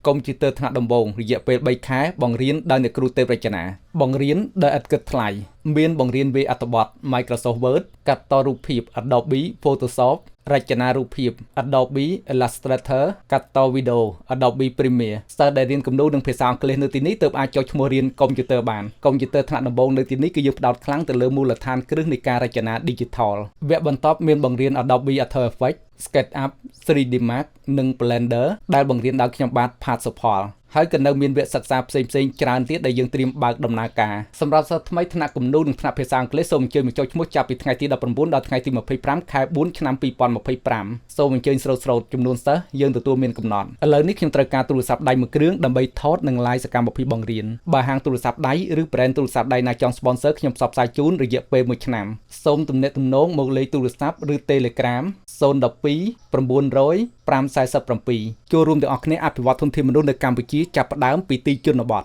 កុំព្យូទ័រថ្នាក់ដំបូងរយៈពេល3ខែបង្រៀនដោយអ្នកគ្រូទេពរចនាបង្រៀនដោយឥតគិតថ្លៃមានបង្រៀនវាយអត្ថបទ Microsoft Word កាត់តរូបភាព Adobe Photoshop រចនារូបភាព Adobe Illustrator កាត់តវីដេអូ Adobe Premiere សិស្សដែលរៀនគំនូរនិងភាសាអង់គ្លេសនៅទីនេះទើបអាចចុះឈ្មោះរៀនកុំព្យូទ័របានកុំព្យូទ័រថ្នាក់ដំបូងនៅទីនេះគឺយើងផ្ដោតខ្លាំងទៅលើមូលដ្ឋានគ្រឹះនៃការរចនា Digital វគ្គបន្ទាប់មានបង្រៀន Adobe After Effects SketchUp 3D Max និង Blender ដែលបង្រៀនដោយខ្ញុំបាទផាតសុផលហើយក៏នៅមានវគ្គសិក្សាផ្សេងៗច្រើនទៀតដែលយើងត្រៀមបើកដំណើរការសម្រាប់សិស្សថ្មីថ្នាក់គំនូរនិងថ្នាក់ភាសាអង់គ្លេសសូមអញ្ជើញមកចុះឈ្មោះចាប់ពីថ្ងៃទី19ដល់ថ្ងៃទី25ខែ4ឆ្នាំ2025សូមអញ្ជើញស្រូតចំនួនសិស្សយើងទទួលមានកំណត់ឥឡូវនេះខ្ញុំត្រូវការទូរស័ព្ទដៃមួយគ្រឿងដើម្បីថតនិង live សកម្មភាពបង្រៀនបើហាងទូរស័ព្ទដៃឬ brand ទូរស័ព្ទដៃណាចង់ sponsor ខ្ញុំផ្សព្វផ្សាយជូនរយៈពេល1ឆ្នាំសូមទំនាក់ទំនងមកលេខទូរស័ព្ទឬ Telegram 012 900 547ចូលរួមទាំងអស់គ្នាអភិវឌ្ឍធនធានមនុស្សនៅកម្ពុជាចាប់ផ្ដើមពីទីជនបទ